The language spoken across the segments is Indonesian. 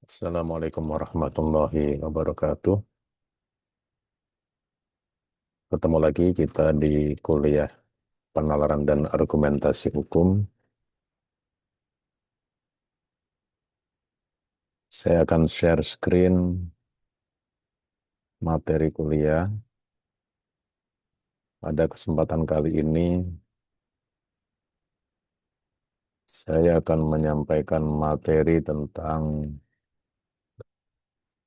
Assalamualaikum warahmatullahi wabarakatuh. Ketemu lagi kita di kuliah penalaran dan argumentasi hukum. Saya akan share screen materi kuliah. Pada kesempatan kali ini, saya akan menyampaikan materi tentang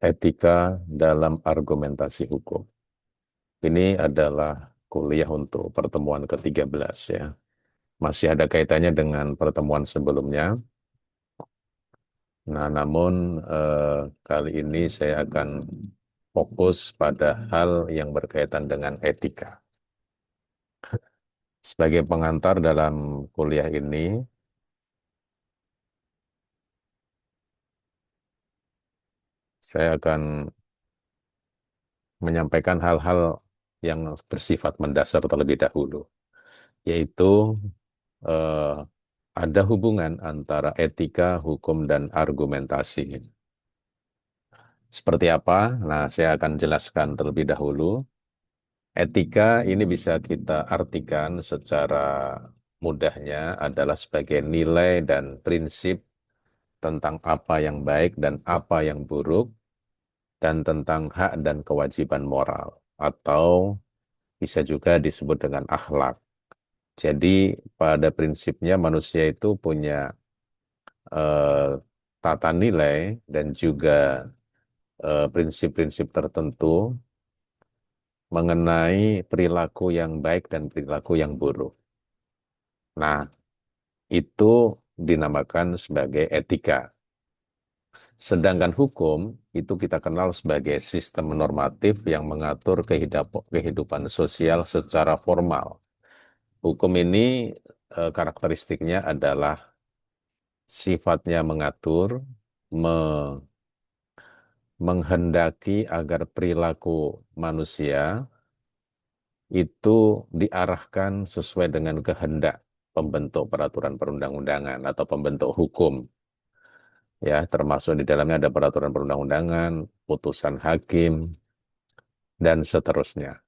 etika dalam argumentasi hukum. Ini adalah kuliah untuk pertemuan ke-13 ya. Masih ada kaitannya dengan pertemuan sebelumnya. Nah, namun kali ini saya akan fokus pada hal yang berkaitan dengan etika. Sebagai pengantar dalam kuliah ini, saya akan menyampaikan hal-hal yang bersifat mendasar terlebih dahulu, yaitu eh, ada hubungan antara etika, hukum, dan argumentasi. Seperti apa? Nah, saya akan jelaskan terlebih dahulu. Etika ini bisa kita artikan secara mudahnya adalah sebagai nilai dan prinsip tentang apa yang baik dan apa yang buruk, dan tentang hak dan kewajiban moral, atau bisa juga disebut dengan akhlak. Jadi pada prinsipnya manusia itu punya eh, tata nilai dan juga prinsip-prinsip tertentu mengenai perilaku yang baik dan perilaku yang buruk. Nah, itu dinamakan sebagai etika. Sedangkan hukum itu kita kenal sebagai sistem normatif yang mengatur kehidupan sosial secara formal. Hukum ini karakteristiknya adalah sifatnya mengatur, me- menghendaki agar perilaku manusia itu diarahkan sesuai dengan kehendak pembentuk peraturan perundang-undangan atau pembentuk hukum. Ya, termasuk di dalamnya ada peraturan perundang-undangan, putusan hakim, dan seterusnya.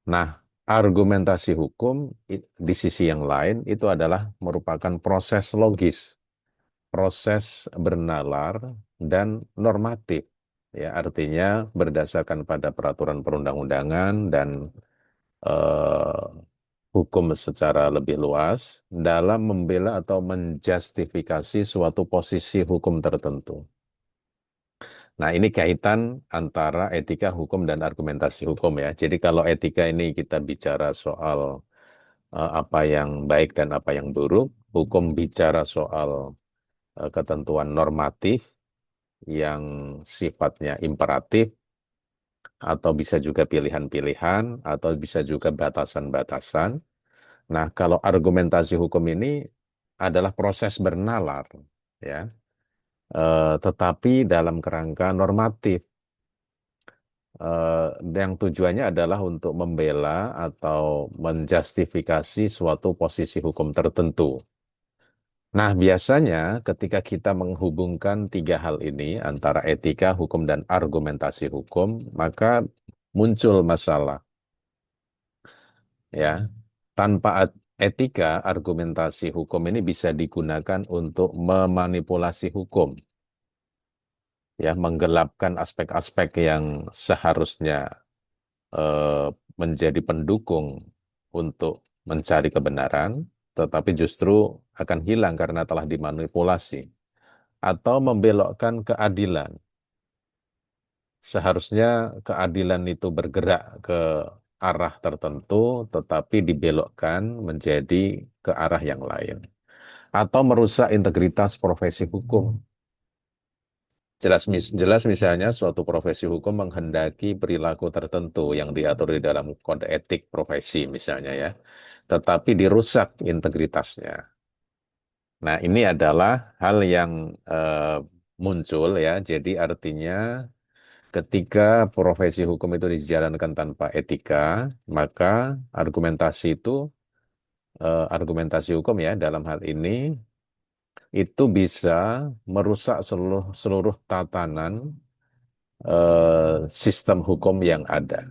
Nah, argumentasi hukum di sisi yang lain itu adalah merupakan proses logis, proses bernalar dan normatif. Ya, artinya berdasarkan pada peraturan perundang-undangan dan eh, hukum secara lebih luas dalam membela atau menjustifikasi suatu posisi hukum tertentu. Nah, ini kaitan antara etika hukum dan argumentasi hukum ya. Jadi kalau etika ini kita bicara soal apa yang baik dan apa yang buruk, hukum bicara soal ketentuan normatif yang sifatnya imperatif atau bisa juga pilihan-pilihan atau bisa juga batasan-batasan. Nah, kalau argumentasi hukum ini adalah proses bernalar ya, tetapi dalam kerangka normatif. Yang tujuannya adalah untuk membela atau menjustifikasi suatu posisi hukum tertentu. Nah, biasanya ketika kita menghubungkan tiga hal ini antara etika, hukum, dan argumentasi hukum, maka muncul masalah. Ya, tanpa etika, argumentasi hukum ini bisa digunakan untuk memanipulasi hukum, ya, menggelapkan aspek-aspek yang seharusnya eh, menjadi pendukung untuk mencari kebenaran, tetapi justru akan hilang karena telah dimanipulasi, atau membelokkan keadilan. Seharusnya keadilan itu bergerak ke arah tertentu, tetapi dibelokkan menjadi ke arah yang lain, atau merusak integritas profesi hukum. Jelas misalnya suatu profesi hukum menghendaki perilaku tertentu yang diatur di dalam kode etik profesi misalnya ya, tetapi dirusak integritasnya. Nah, ini adalah hal yang muncul ya. Jadi artinya ketika profesi hukum itu dijalankan tanpa etika, maka argumentasi itu argumentasi hukum ya dalam hal ini itu bisa merusak seluruh seluruh tatanan sistem hukum yang ada.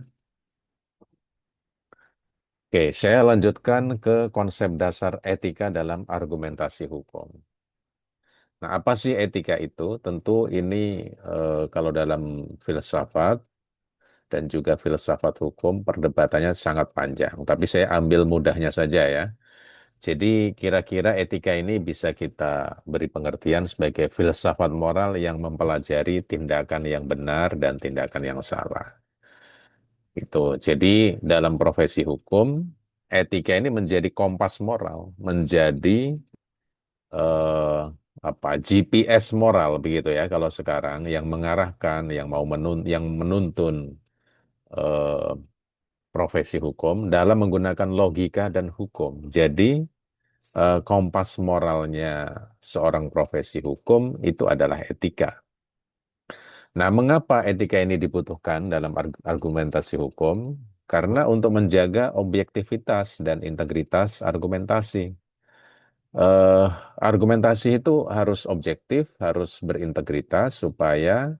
Oke, saya lanjutkan ke konsep dasar etika dalam argumentasi hukum. Nah, apa sih etika itu? Tentu ini kalau dalam filsafat dan juga filsafat hukum perdebatannya sangat panjang. Tapi saya ambil mudahnya saja ya. Jadi kira-kira etika ini bisa kita beri pengertian sebagai filsafat moral yang mempelajari tindakan yang benar dan tindakan yang salah. Itu. Jadi dalam profesi hukum, etika ini menjadi kompas moral, menjadi eh, apa GPS moral begitu ya kalau sekarang yang mengarahkan, yang mau yang menuntun eh, profesi hukum dalam menggunakan logika dan hukum. Jadi kompas moralnya seorang profesi hukum itu adalah etika. Nah, mengapa etika ini dibutuhkan dalam argumentasi hukum? Karena untuk menjaga objektivitas dan integritas argumentasi. Eh, Argumentasi itu harus objektif, harus berintegritas supaya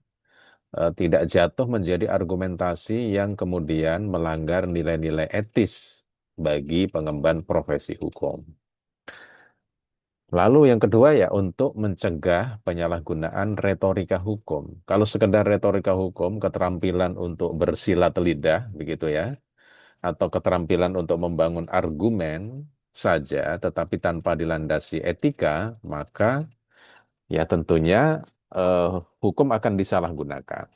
tidak jatuh menjadi argumentasi yang kemudian melanggar nilai-nilai etis bagi pengemban profesi hukum. Lalu yang kedua ya untuk mencegah penyalahgunaan retorika hukum. Kalau sekedar retorika hukum, keterampilan untuk bersilat lidah, begitu ya, atau keterampilan untuk membangun argumen saja, tetapi tanpa dilandasi etika, maka ya tentunya eh, hukum akan disalahgunakan.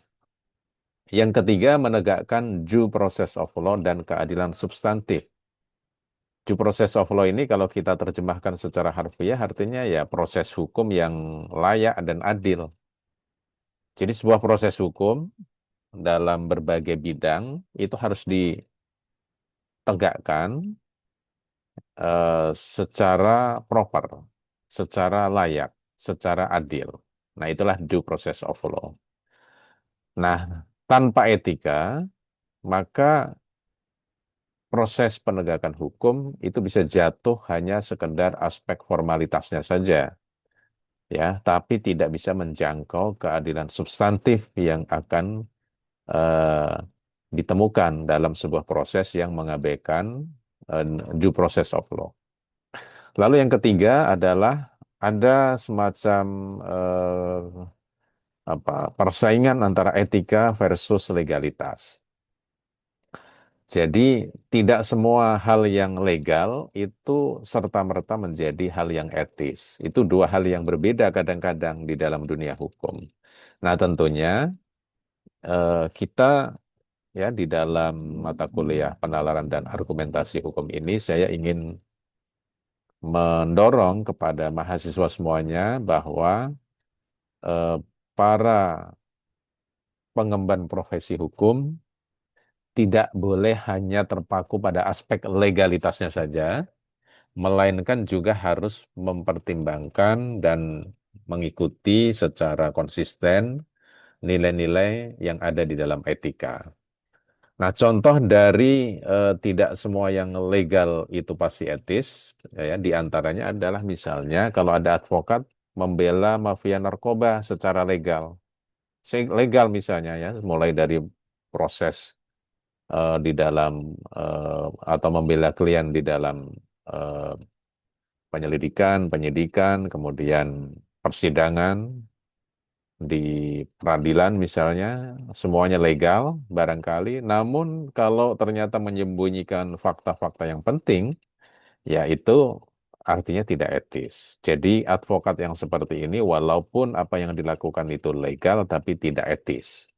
Yang ketiga, menegakkan due process of law dan keadilan substantif. Due process of law ini kalau kita terjemahkan secara harfiah artinya ya proses hukum yang layak dan adil. Jadi sebuah proses hukum dalam berbagai bidang itu harus ditegakkan secara proper, secara layak, secara adil. Nah, itulah due process of law. Nah, tanpa etika, maka proses penegakan hukum itu bisa jatuh hanya sekedar aspek formalitasnya saja, ya, tapi tidak bisa menjangkau keadilan substantif yang akan eh, ditemukan dalam sebuah proses yang mengabaikan eh, due process of law. Lalu yang ketiga adalah ada semacam persaingan antara etika versus legalitas. Jadi tidak semua hal yang legal itu serta-merta menjadi hal yang etis. Itu dua hal yang berbeda kadang-kadang di dalam dunia hukum. Nah tentunya kita ya di dalam mata kuliah penalaran dan argumentasi hukum ini saya ingin mendorong kepada mahasiswa semuanya bahwa eh, para pengemban profesi hukum tidak boleh hanya terpaku pada aspek legalitasnya saja, melainkan juga harus mempertimbangkan dan mengikuti secara konsisten nilai-nilai yang ada di dalam etika. Nah, contoh dari tidak semua yang legal itu pasti etis, ya, di antaranya adalah misalnya kalau ada advokat membela mafia narkoba secara legal. Legal misalnya ya, mulai dari proses di dalam atau membela klien di dalam eh, penyelidikan, penyidikan, kemudian persidangan di peradilan misalnya, semuanya legal barangkali, namun kalau ternyata menyembunyikan fakta-fakta yang penting, ya itu artinya tidak etis. Jadi advokat yang seperti ini walaupun apa yang dilakukan itu legal tapi tidak etis.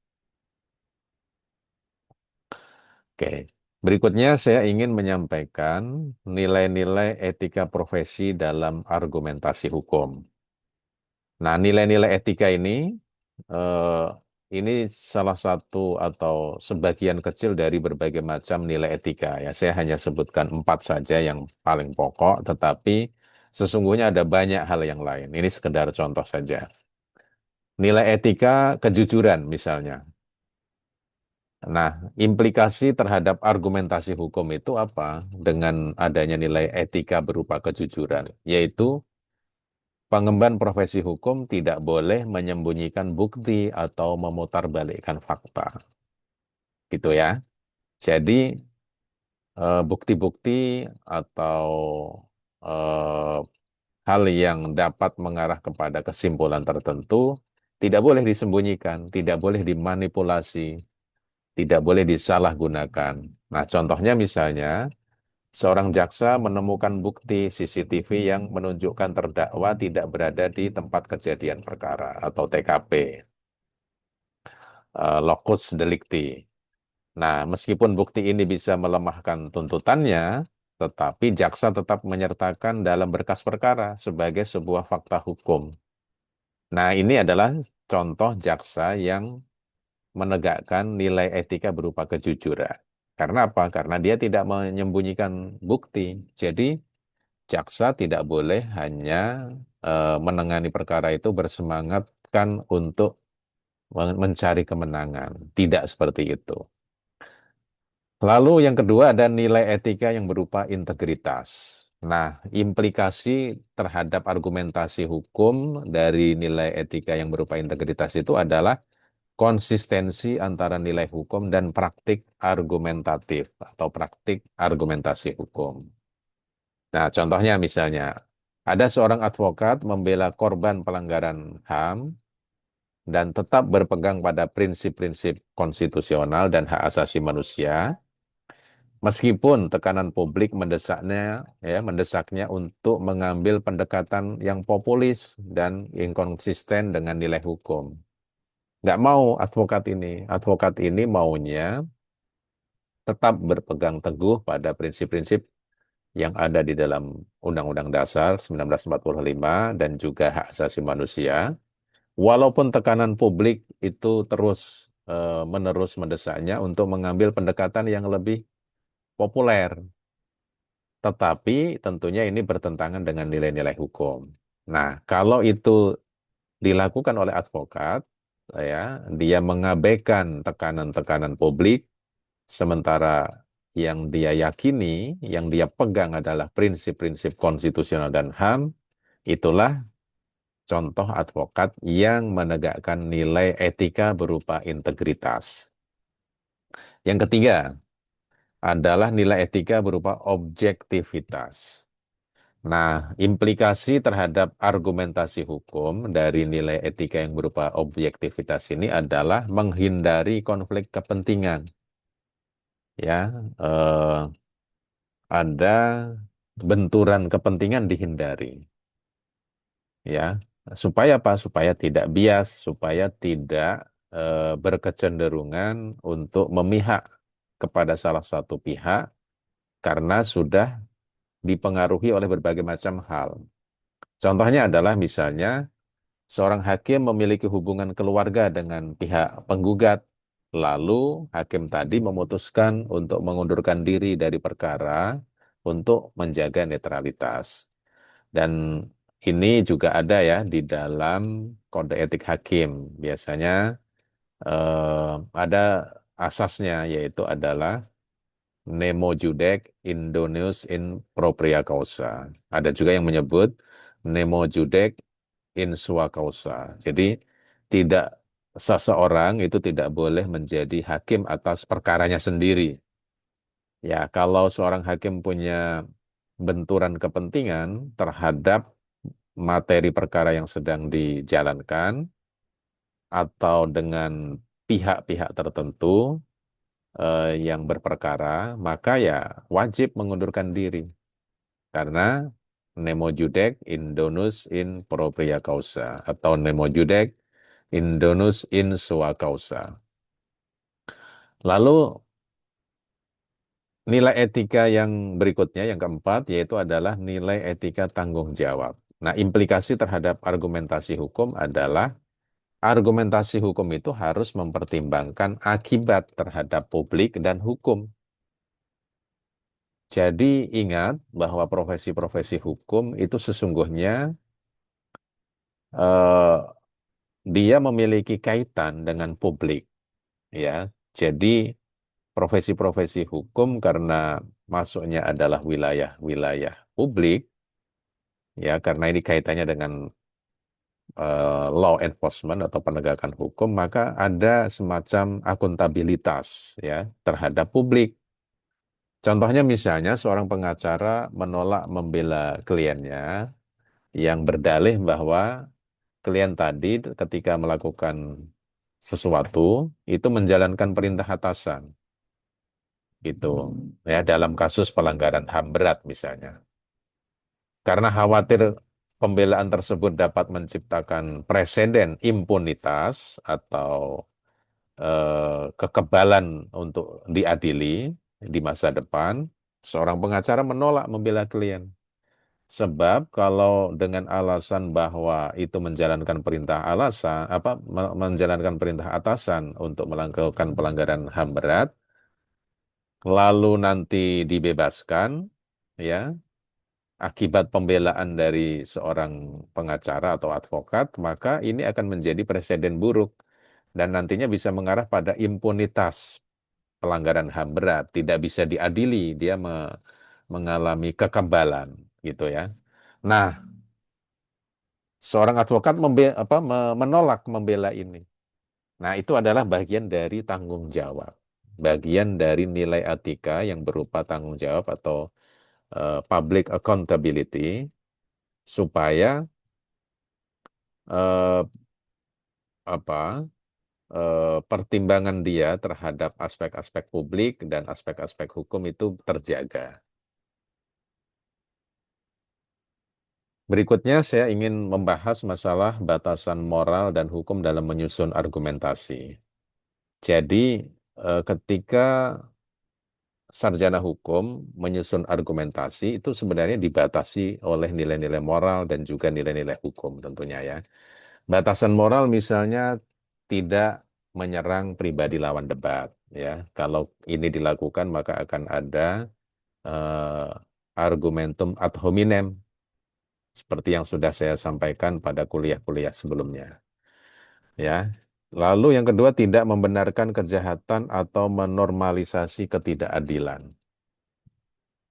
Oke. Berikutnya saya ingin menyampaikan nilai-nilai etika profesi dalam argumentasi hukum. Nah, nilai-nilai etika eh, ini salah satu atau sebagian kecil dari berbagai macam nilai etika ya. Saya hanya sebutkan 4 saja yang paling pokok, tetapi sesungguhnya ada banyak hal yang lain. Ini sekedar contoh saja. Nilai etika kejujuran misalnya. Nah, implikasi terhadap argumentasi hukum itu apa dengan adanya nilai etika berupa kejujuran? Yaitu pengemban profesi hukum tidak boleh menyembunyikan bukti atau memutarbalikkan fakta. Gitu ya. Jadi bukti-bukti atau eh, hal yang dapat mengarah kepada kesimpulan tertentu tidak boleh disembunyikan, tidak boleh dimanipulasi, tidak boleh disalahgunakan. Nah, contohnya misalnya seorang jaksa menemukan bukti CCTV yang menunjukkan terdakwa tidak berada di tempat kejadian perkara atau TKP, locus delicti. Nah, meskipun bukti ini bisa melemahkan tuntutannya, tetapi jaksa tetap menyertakan dalam berkas perkara sebagai sebuah fakta hukum. Nah, ini adalah contoh jaksa yang menegakkan nilai etika berupa kejujuran. Karena apa? Karena dia tidak menyembunyikan bukti. Jadi, jaksa tidak boleh hanya menangani perkara itu bersemangatkan untuk mencari kemenangan. Tidak seperti itu. Lalu yang kedua ada nilai etika yang berupa integritas. Nah, implikasi terhadap argumentasi hukum dari nilai etika yang berupa integritas itu adalah konsistensi antara nilai hukum dan praktik argumentatif atau praktik argumentasi hukum. Nah, contohnya misalnya, ada seorang advokat membela korban pelanggaran HAM dan tetap berpegang pada prinsip-prinsip konstitusional dan hak asasi manusia, meskipun tekanan publik mendesaknya untuk mengambil pendekatan yang populis dan inkonsisten dengan nilai hukum. Nggak mau advokat ini maunya tetap berpegang teguh pada prinsip-prinsip yang ada di dalam Undang-Undang Dasar 1945 dan juga hak asasi manusia, walaupun tekanan publik itu terus menerus mendesaknya untuk mengambil pendekatan yang lebih populer. Tetapi tentunya ini bertentangan dengan nilai-nilai hukum. Nah, kalau itu dilakukan oleh advokat, ya, dia mengabaikan tekanan-tekanan publik, sementara yang dia yakini, yang dia pegang adalah prinsip-prinsip konstitusional dan HAM, itulah contoh advokat yang menegakkan nilai etika berupa integritas. Yang ketiga adalah nilai etika berupa objektivitas. Nah, implikasi terhadap argumentasi hukum dari nilai etika yang berupa objektivitas ini adalah menghindari konflik kepentingan. Ya, ada benturan kepentingan dihindari. Ya, supaya apa? Supaya tidak bias, supaya tidak berkecenderungan untuk memihak kepada salah satu pihak karena sudah dipengaruhi oleh berbagai macam hal. Contohnya adalah misalnya seorang hakim memiliki hubungan keluarga dengan pihak penggugat, lalu hakim tadi memutuskan untuk mengundurkan diri dari perkara untuk menjaga netralitas. Dan ini juga ada ya di dalam kode etik hakim. Biasanya ada asasnya yaitu adalah nemo judec indonius in propria causa. Ada juga yang menyebut nemo judec in sua causa. Jadi tidak seseorang itu tidak boleh menjadi hakim atas perkaranya sendiri. Ya, kalau seorang hakim punya benturan kepentingan terhadap materi perkara yang sedang dijalankan atau dengan pihak-pihak tertentu yang berperkara, maka ya wajib mengundurkan diri karena nemo judec in donus in propria causa atau nemo judec in donus in sua causa. Lalu nilai etika yang berikutnya, yang keempat, yaitu adalah nilai etika tanggung jawab. Nah, implikasi terhadap argumentasi hukum adalah argumentasi hukum itu harus mempertimbangkan akibat terhadap publik dan hukum. Jadi ingat bahwa profesi-profesi hukum itu sesungguhnya eh, dia memiliki kaitan dengan publik, ya. Jadi profesi-profesi hukum karena masuknya adalah wilayah-wilayah publik, ya, karena ini kaitannya dengan law enforcement atau penegakan hukum, maka ada semacam akuntabilitas ya terhadap publik. Contohnya misalnya seorang pengacara menolak membela kliennya yang berdalih bahwa klien tadi ketika melakukan sesuatu itu menjalankan perintah atasan gitu ya dalam kasus pelanggaran HAM berat misalnya. Karena khawatir pembelaan tersebut dapat menciptakan preseden impunitas atau kekebalan untuk diadili di masa depan, seorang pengacara menolak membela klien. Sebab kalau dengan alasan bahwa itu menjalankan perintah alasan, menjalankan perintah atasan untuk melakukan pelanggaran HAM berat, lalu nanti dibebaskan, ya, akibat pembelaan dari seorang pengacara atau advokat, maka ini akan menjadi presiden buruk dan nantinya bisa mengarah pada impunitas pelanggaran HAM berat, tidak bisa diadili, dia mengalami kekebalan gitu ya. Nah, seorang advokat menolak membela ini. Nah, itu adalah bagian dari tanggung jawab. Bagian dari nilai etika yang berupa tanggung jawab atau public accountability supaya eh, apa pertimbangan dia terhadap aspek-aspek publik dan aspek-aspek hukum itu terjaga. Berikutnya saya ingin membahas masalah batasan moral dan hukum dalam menyusun argumentasi. Jadi ketika sarjana hukum menyusun argumentasi itu sebenarnya dibatasi oleh nilai-nilai moral dan juga nilai-nilai hukum tentunya ya. Batasan moral misalnya tidak menyerang pribadi lawan debat ya. Kalau ini dilakukan maka akan ada eh, argumentum ad hominem seperti yang sudah saya sampaikan pada kuliah-kuliah sebelumnya ya. Lalu yang kedua tidak membenarkan kejahatan atau menormalisasi ketidakadilan.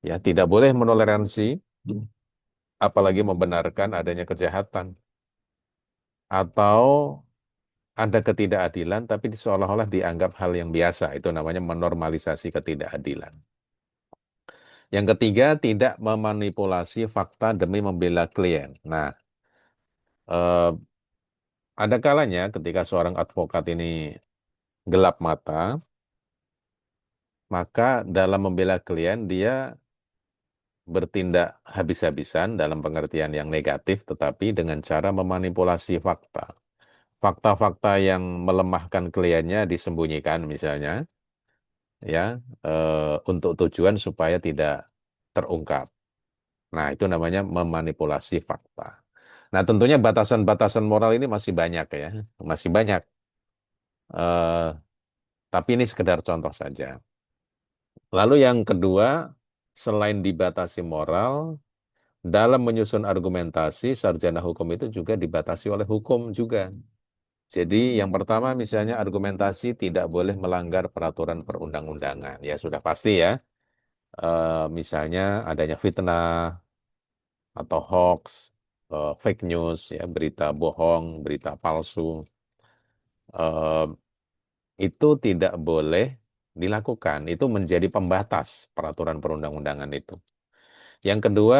Ya, tidak boleh menoleransi apalagi membenarkan adanya kejahatan atau ada ketidakadilan tapi seolah-olah dianggap hal yang biasa. Itu namanya menormalisasi ketidakadilan. Yang ketiga, tidak memanipulasi fakta demi membela klien. Nah, eh, ada kalanya ketika seorang advokat ini gelap mata, maka dalam membela klien dia bertindak habis-habisan dalam pengertian yang negatif, tetapi dengan cara memanipulasi fakta. Fakta-fakta yang melemahkan kliennya disembunyikan misalnya, ya, untuk tujuan supaya tidak terungkap. Nah, itu namanya memanipulasi fakta. Nah, tentunya batasan-batasan moral ini masih banyak ya, masih banyak. Eh, tapi ini sekedar contoh saja. Lalu yang kedua, selain dibatasi moral, dalam menyusun argumentasi, sarjana hukum itu juga dibatasi oleh hukum juga. Jadi yang pertama misalnya argumentasi tidak boleh melanggar peraturan perundang-undangan. Ya sudah pasti ya. Misalnya adanya fitnah atau hoax, fake news, ya berita bohong, berita palsu, eh, itu tidak boleh dilakukan. Itu menjadi pembatas peraturan perundang-undangan itu. Yang kedua,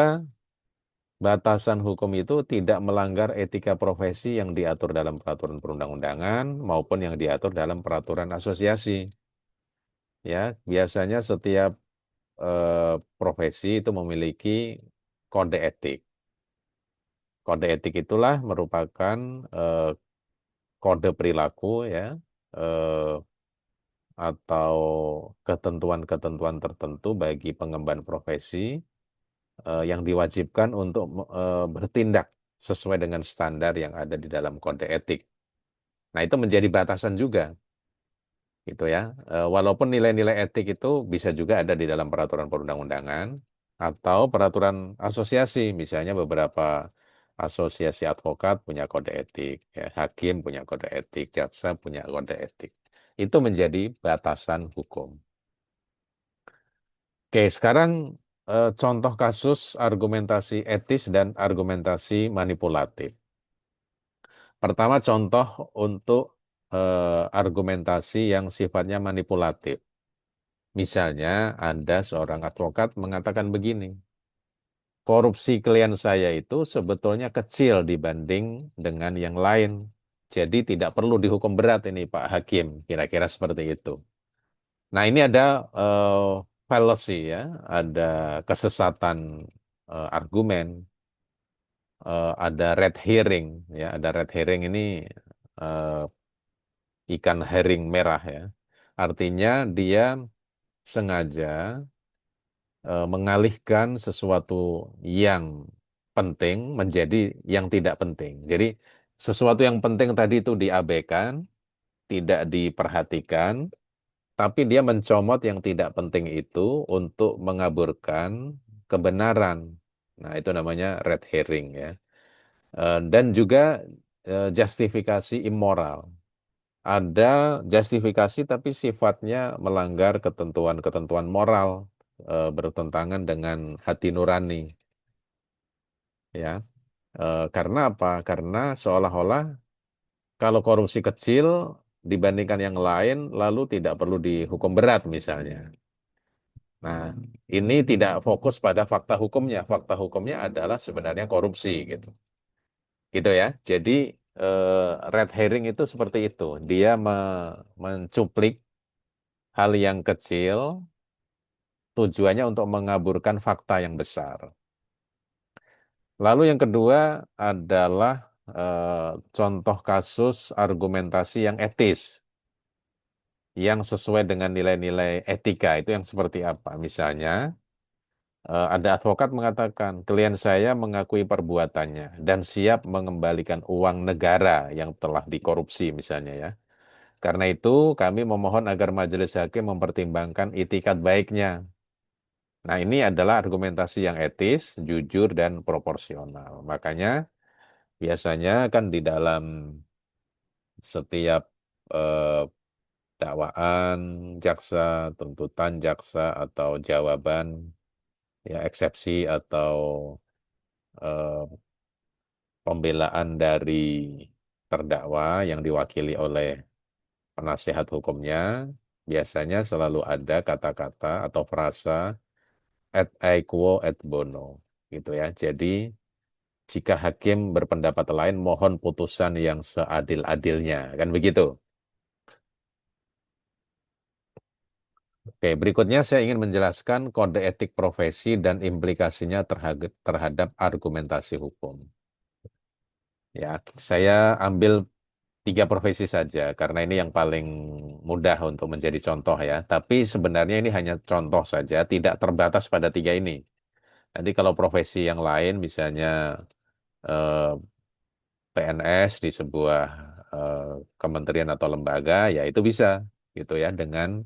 batasan hukum itu tidak melanggar etika profesi yang diatur dalam peraturan perundang-undangan maupun yang diatur dalam peraturan asosiasi. Ya, biasanya setiap profesi itu memiliki kode etik. Kode etik itulah merupakan eh, kode perilaku ya eh, atau ketentuan-ketentuan tertentu bagi pengemban profesi yang diwajibkan untuk bertindak sesuai dengan standar yang ada di dalam kode etik. Nah, itu menjadi batasan juga gitu ya. Walaupun nilai-nilai etik itu bisa juga ada di dalam peraturan perundang-undangan atau peraturan asosiasi, misalnya beberapa asosiasi advokat punya kode etik, ya, hakim punya kode etik, jaksa punya kode etik. Itu menjadi batasan hukum. Oke, sekarang contoh kasus argumentasi etis dan argumentasi manipulatif. Pertama, contoh untuk argumentasi yang sifatnya manipulatif. Misalnya, ada seorang advokat mengatakan begini, korupsi klien saya itu sebetulnya kecil dibanding dengan yang lain. Jadi tidak perlu dihukum berat ini Pak Hakim, kira-kira seperti itu. Nah ini ada eh, fallacy ya, ada kesesatan argumen, ada red herring ya, ada red herring ini eh, ikan herring merah ya. Artinya dia sengaja mengalihkan sesuatu yang penting menjadi yang tidak penting. Jadi sesuatu yang penting tadi itu diabaikan, tidak diperhatikan, tapi dia mencomot yang tidak penting itu untuk mengaburkan kebenaran. Nah, itu namanya red herring ya. Dan juga justifikasi immoral. Ada justifikasi tapi sifatnya melanggar ketentuan-ketentuan moral, bertentangan dengan hati nurani, ya. Karena apa? Karena seolah-olah kalau korupsi kecil dibandingkan yang lain, lalu tidak perlu dihukum berat misalnya. Nah, ini tidak fokus pada fakta hukumnya. Fakta hukumnya adalah sebenarnya korupsi gitu. Gitu ya. Jadi red herring itu seperti itu. Dia mencuplik hal yang kecil tujuannya untuk mengaburkan fakta yang besar. Lalu yang kedua adalah contoh kasus argumentasi yang etis, yang sesuai dengan nilai-nilai etika itu yang seperti apa? Misalnya, ada advokat mengatakan, klien saya mengakui perbuatannya dan siap mengembalikan uang negara yang telah dikorupsi misalnya ya. Karena itu kami memohon agar majelis hakim mempertimbangkan itikat baiknya. Nah, ini adalah argumentasi yang etis, jujur, dan proporsional. Makanya biasanya kan di dalam setiap eh, dakwaan jaksa, tuntutan jaksa, atau jawaban, ya eksepsi atau eh, pembelaan dari terdakwa yang diwakili oleh penasihat hukumnya, biasanya selalu ada kata-kata atau frasa et aequo et bono, gitu ya. Jadi jika hakim berpendapat lain, mohon putusan yang seadil-adilnya, kan begitu. Oke, berikutnya saya ingin menjelaskan kode etik profesi dan implikasinya terhadap argumentasi hukum. Ya, saya ambil tiga profesi saja karena ini yang paling mudah untuk menjadi contoh ya. Tapi sebenarnya ini hanya contoh saja, tidak terbatas pada tiga ini. Nanti kalau profesi yang lain, misalnya eh, PNS di sebuah eh, kementerian atau lembaga, ya itu bisa gitu ya dengan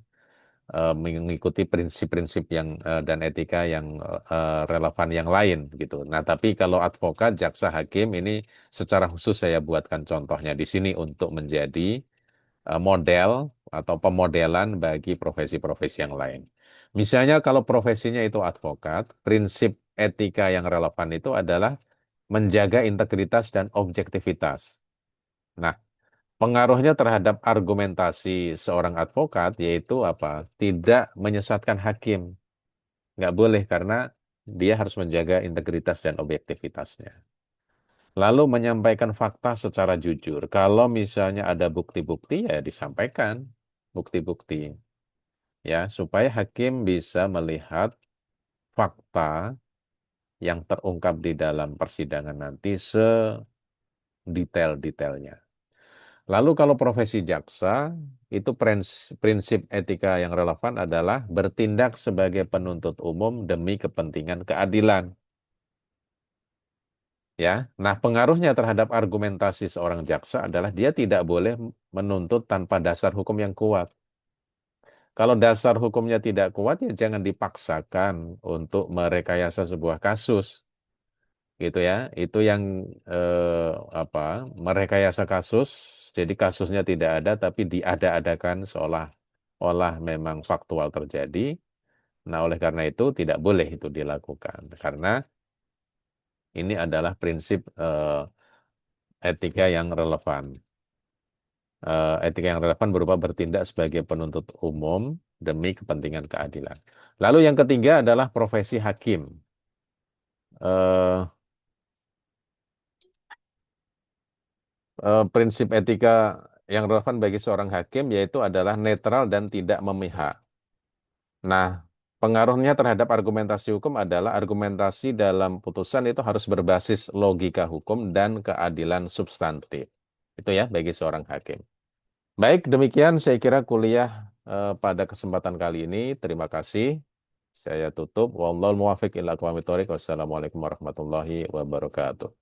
mengikuti prinsip-prinsip yang dan etika yang relevan yang lain gitu. Nah, tapi kalau advokat, jaksa, hakim ini secara khusus saya buatkan contohnya di sini untuk menjadi model atau pemodelan bagi profesi-profesi yang lain. Misalnya kalau profesinya itu advokat, prinsip etika yang relevan itu adalah menjaga integritas dan objektivitas. Nah, pengaruhnya terhadap argumentasi seorang advokat yaitu apa? Tidak menyesatkan hakim. Nggak boleh karena dia harus menjaga integritas dan objektivitasnya. Lalu menyampaikan fakta secara jujur. Kalau misalnya ada bukti-bukti ya disampaikan bukti-bukti ya supaya hakim bisa melihat fakta yang terungkap di dalam persidangan nanti sedetail-detailnya. Lalu kalau profesi jaksa, itu prinsip etika yang relevan adalah bertindak sebagai penuntut umum demi kepentingan keadilan. Ya, nah pengaruhnya terhadap argumentasi seorang jaksa adalah dia tidak boleh menuntut tanpa dasar hukum yang kuat. Kalau dasar hukumnya tidak kuat, ya jangan dipaksakan untuk merekayasa sebuah kasus, gitu ya. Itu yang apa merekayasa kasus, jadi kasusnya tidak ada tapi diada-adakan seolah-olah memang faktual terjadi. Nah, oleh karena itu tidak boleh itu dilakukan karena ini adalah prinsip etika yang relevan. Etika yang relevan berupa bertindak sebagai penuntut umum demi kepentingan keadilan. Lalu yang ketiga adalah profesi hakim. Eh, Prinsip etika yang relevan bagi seorang hakim yaitu adalah netral dan tidak memihak. Nah, pengaruhnya terhadap argumentasi hukum adalah argumentasi dalam putusan itu harus berbasis logika hukum dan keadilan substantif. Itu ya bagi seorang hakim. Baik, demikian saya kira kuliah pada kesempatan kali ini. Terima kasih. Saya tutup. Wallahul muwaffiq ila aqwamit thoriq. Wassalamualaikum warahmatullahi wabarakatuh.